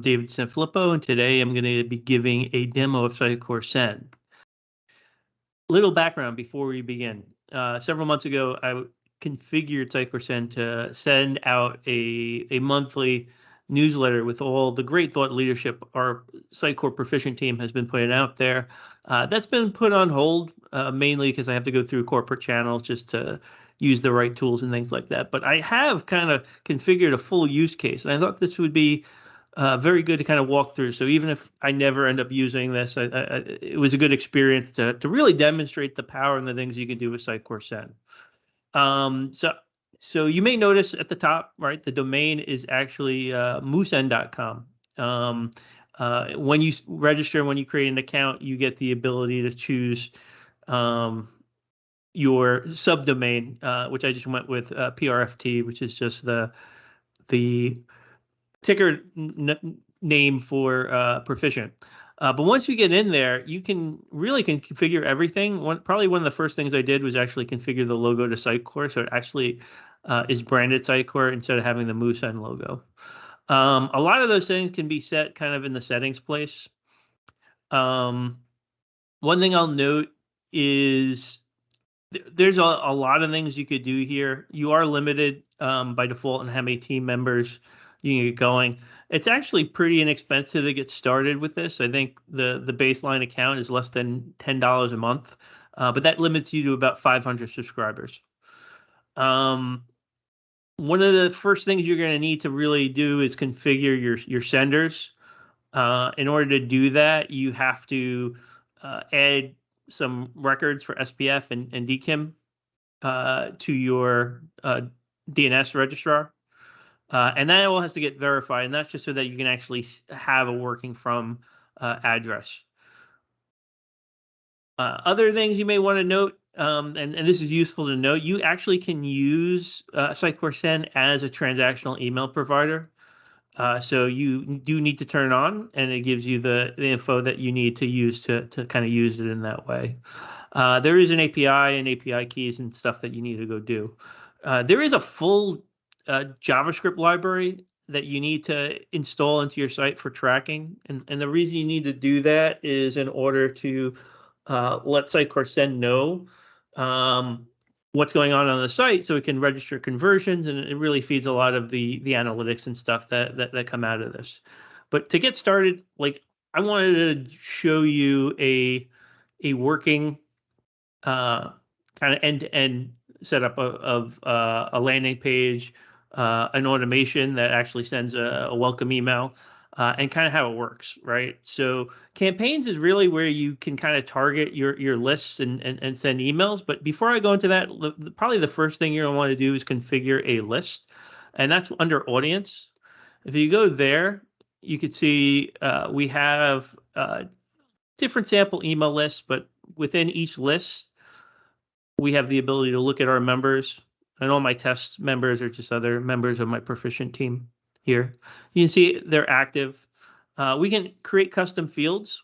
David San Filippo, and today I'm going to be giving a demo of Sitecore Send. Little background before we begin. Several months ago, I configured Sitecore Send to send out a monthly newsletter with all the great thought leadership our Sitecore Proficient team has been putting out there. That's been put on hold, mainly because I have to go through corporate channels just to use the right tools and things like that. But I have kind of configured a full use case, and I thought this would be very good to kind of walk through. So even if I never end up using this, it was a good experience to really demonstrate the power and the things you can do with Sitecore Send. So you may notice at the top, right, the domain is actually moosend.com. When you register, when you create an account, you get the ability to choose your subdomain, which I just went with PRFT, which is just the ticker name for Proficient. But once you get in there, you can configure everything. Probably one of the first things I did was actually configure the logo to Sitecore, so it actually is branded Sitecore instead of having the Moosend logo. A lot of those things can be set kind of in the settings place. One thing I'll note is there's a lot of things you could do here. You are limited by default on how many team members you can get going. It's actually pretty inexpensive to get started with this. I think the baseline account is less than $10 a month, but that limits you to about 500 subscribers. One of the first things you're going to need to really do is configure your senders. In order to do that, you have to add some records for SPF and DKIM to your DNS registrar. And that all has to get verified, and that's just so that you can actually have a working from address. Other things you may want to note, and this is useful to note, you actually can use Sitecore Send as a transactional email provider. So you do need to turn it on, and it gives you the info that you need to use to kind of use it in that way. There is an API and API keys and stuff that you need to go do. There is a full JavaScript library that you need to install into your site for tracking. And the reason you need to do that is in order to let Sitecore Send know what's going on the site, so it can register conversions, and it really feeds a lot of the analytics and stuff that come out of this. But to get started, like, I wanted to show you a working kind of end-to-end setup of a landing page, an automation that actually sends a welcome email, and kind of how it works, right? So campaigns is really where you can kind of target your lists and send emails. But before I go into that, probably the first thing you're going to want to do is configure a list, and that's under audience. If you go there, you could see we have different sample email lists, but within each list, we have the ability to look at our members, and all my test members are just other members of my Proficient team here. You can see they're active. We can create custom fields.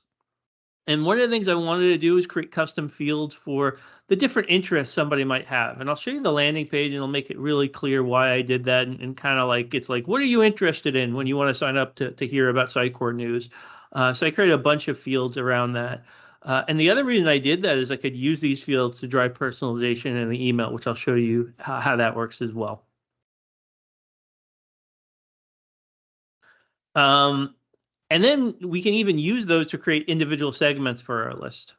And one of the things I wanted to do is create custom fields for the different interests somebody might have. And I'll show you the landing page, and it'll make it really clear why I did that. And kind of like, it's like, what are you interested in when you want to sign up to hear about Sitecore news? So I created a bunch of fields around that. And the other reason I did that is I could use these fields to drive personalization in the email, which I'll show you how that works as well. And then we can even use those to create individual segments for our list.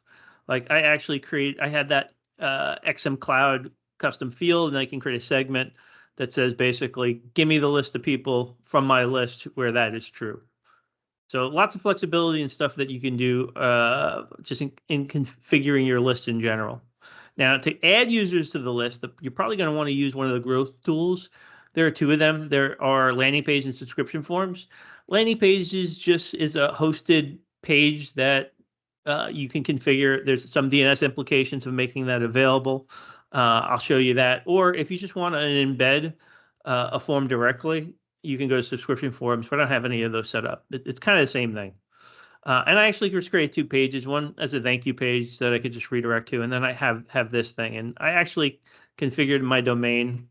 Like I had that XM Cloud custom field, and I can create a segment that says basically, give me the list of people from my list where that is true. So lots of flexibility and stuff that you can do just in configuring your list in general. Now, to add users to the list, you're probably going to want to use one of the growth tools. There are two of them. There are landing page and subscription forms. Landing pages just is a hosted page that you can configure. There's some DNS implications of making that available. I'll show you that. Or if you just want to embed a form directly, you can go to subscription forms, but I don't have any of those set up. It's kind of the same thing. And I actually just created two pages, one as a thank you page that I could just redirect to, and then I have this thing. And I actually configured my domain.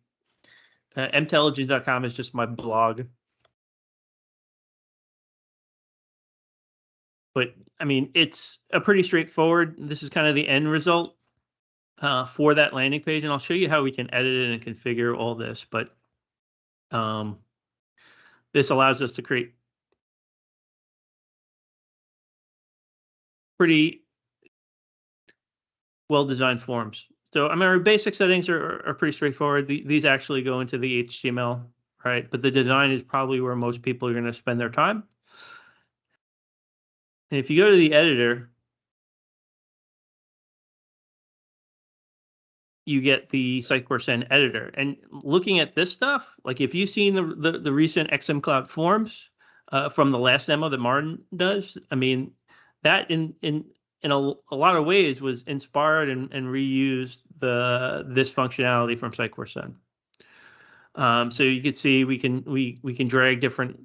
Mtelligent.com is just my blog. But I mean, it's a pretty straightforward. This is kind of the end result for that landing page, and I'll show you how we can edit it and configure all this. But this allows us to create pretty well-designed forms. So I mean, our basic settings are pretty straightforward. These actually go into the HTML, right? But the design is probably where most people are going to spend their time. And if you go to the editor, you get the Sitecore Send editor. And looking at this stuff, like if you've seen the recent XM Cloud forms from the last demo that Martin does, I mean, that in a lot of ways was inspired and reused this functionality from Sitecore Send. So you can see we can drag different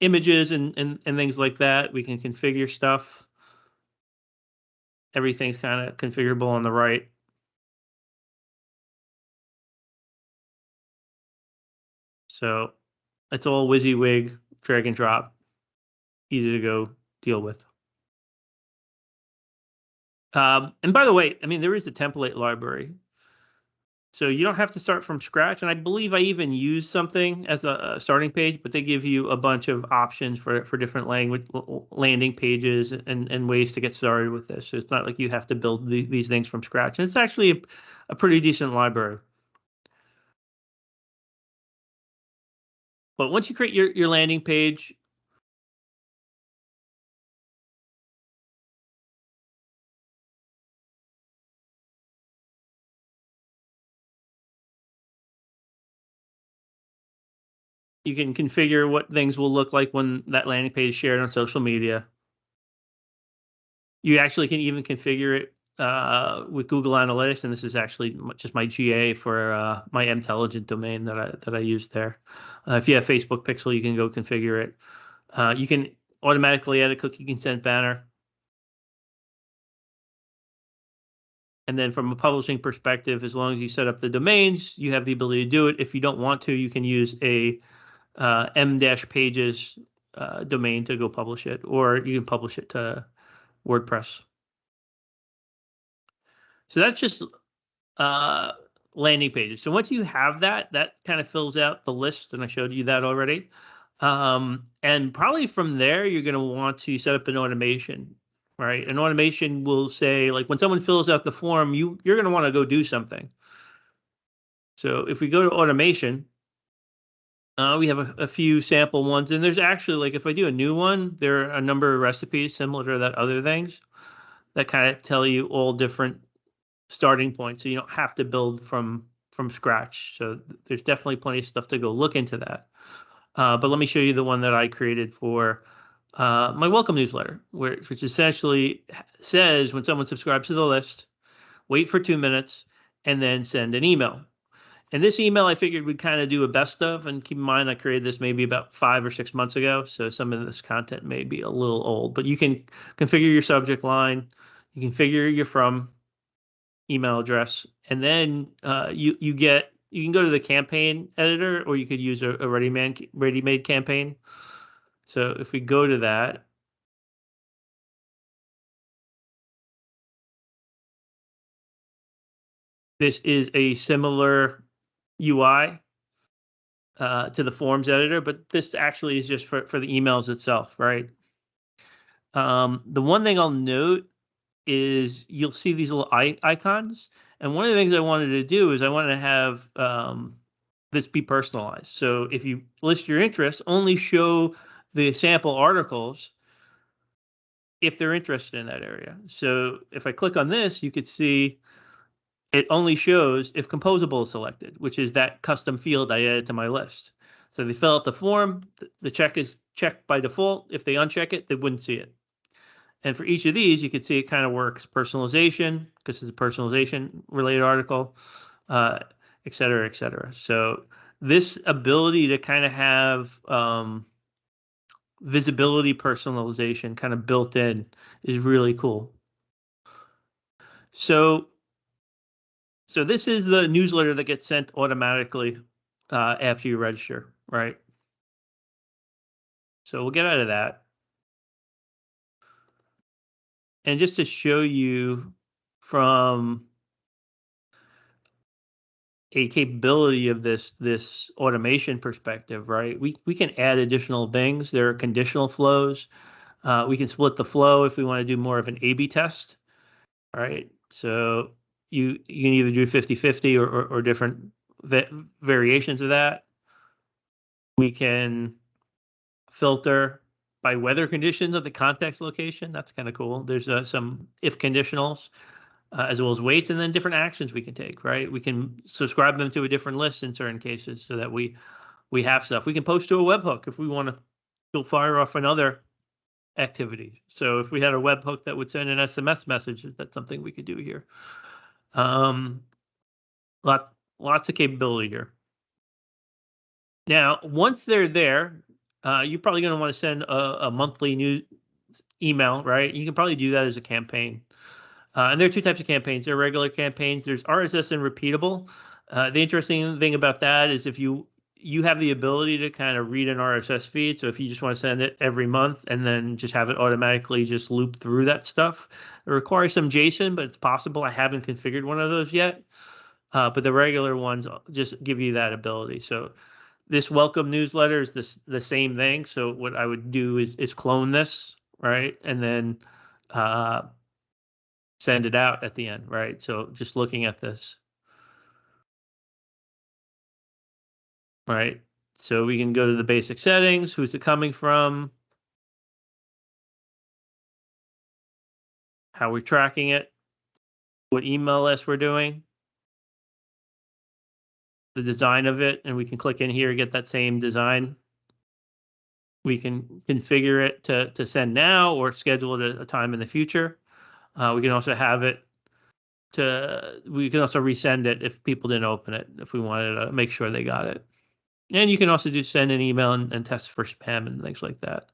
images and things like that. We can configure stuff. Everything's kind of configurable on the right. So it's all WYSIWYG, drag and drop, easy to go deal with. And by the way, I mean, there is a template library. So you don't have to start from scratch. And I believe I even use something as a starting page, but they give you a bunch of options for different landing pages and ways to get started with this. So it's not like you have to build these things from scratch. And it's actually a pretty decent library. But once you create your landing page, you can configure what things will look like when that landing page is shared on social media. You actually can even configure it with Google Analytics, and this is actually just my GA for my Intelligent domain that I use there. If you have Facebook Pixel, you can go configure it. You can automatically add a cookie consent banner. And then from a publishing perspective, as long as you set up the domains, you have the ability to do it. If you don't want to, you can use a m-pages domain to go publish it, or you can publish it to WordPress. So that's just landing pages. So once you have that, that kind of fills out the list, and I showed you that already. And probably from there, you're going to want to set up an automation, right? An automation will say, like, when someone fills out the form, you're going to want to go do something. So if we go to automation, we have a few sample ones, and there's actually, like, if I do a new one, there are a number of recipes similar to that other things that kind of tell you all different starting points, so you don't have to build from scratch. So there's definitely plenty of stuff to go look into that. But let me show you the one that I created for my welcome newsletter, which essentially says when someone subscribes to the list, wait for 2 minutes, and then send an email. And this email I figured we'd kind of do a best of, and keep in mind I created this maybe about 5 or 6 months ago, so some of this content may be a little old, but you can configure your subject line, you configure your from email address, and then you can go to the campaign editor, or you could use a ready-made campaign. So if we go to that, this is a similar UI to the forms editor, but this actually is just for the emails itself, right? The one thing I'll note is you'll see these little icons. And one of the things I wanted to do is I wanted to have this be personalized. So if you list your interests, only show the sample articles if they're interested in that area. So if I click on this, you could see it only shows if composable is selected, which is that custom field I added to my list. So they fill out the form, the check is checked by default. If they uncheck it, they wouldn't see it. And for each of these, you can see it kind of works personalization, because it's a personalization related article, et cetera, et cetera. So this ability to kind of have visibility personalization kind of built in is really cool. So this is the newsletter that gets sent automatically after you register, right? So we'll get out of that. And just to show you from a capability of this automation perspective, right? We can add additional things. There are conditional flows. We can split the flow if we want to do more of an A/B test, right? So you can either do 50/50 or different variations of that. We can filter by weather conditions of the context location. That's kind of cool. There's some if conditionals, as well as weights, and then different actions we can take, right? We can subscribe them to a different list in certain cases so that we have stuff. We can post to a webhook if we want to go fire off another activity. So if we had a webhook that would send an SMS message, that's something we could do here. Um, lots of capability here. Now, once they're there, you're probably going to want to send a monthly news email, right? You can probably do that as a campaign. And there are two types of campaigns. There are regular campaigns. There's RSS and repeatable. The interesting thing about that is if you have the ability to kind of read an RSS feed. So if you just want to send it every month and then just have it automatically just loop through that stuff, it requires some JSON, but it's possible. I haven't configured one of those yet. But the regular ones just give you that ability. So this welcome newsletter is the same thing. So what I would do is clone this, right? And then send it out at the end, right? So just looking at this, right? So we can go to the basic settings. Who's it coming from? How we're tracking it? What email list we're doing? The design of it, and we can click in here, get that same design. We can configure it to send now or schedule it at a time in the future. We can also have it we can also resend it if people didn't open it, if we wanted to make sure they got it. And you can also send an email and test for spam and things like that.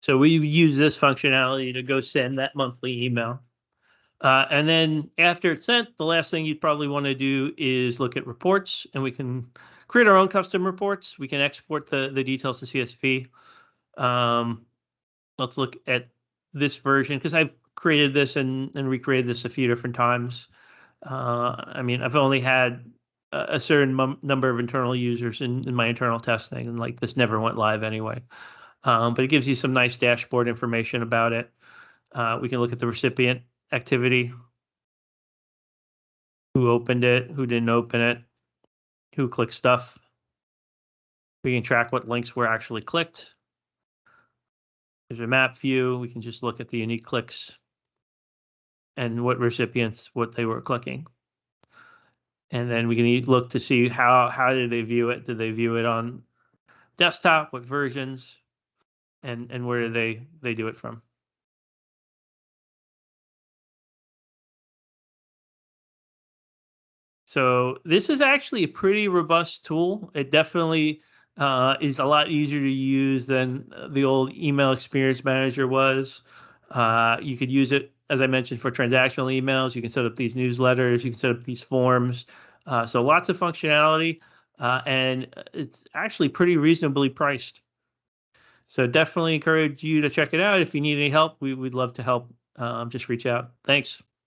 So we use this functionality to go send that monthly email. And then after it's sent, the last thing you'd probably want to do is look at reports, and we can create our own custom reports. We can export the details to CSV. Let's look at this version because I've created this and recreated this a few different times. I mean, I've only had a certain number of internal users in my internal testing, and like this never went live anyway. But it gives you some nice dashboard information about it. We can look at the recipient activity, who opened it, who didn't open it, who clicked stuff. We can track what links were actually clicked. There's a map view. We can just look at the unique clicks and what recipients, what they were clicking. And then we can look to see how did they view it? Did they view it on desktop? What versions? And where do they do it from? So this is actually a pretty robust tool. It definitely is a lot easier to use than the old email experience manager was. You could use it, as I mentioned, for transactional emails. You can set up these newsletters. You can set up these forms. So lots of functionality, and it's actually pretty reasonably priced. So definitely encourage you to check it out. If you need any help, we'd love to help. Just reach out. Thanks.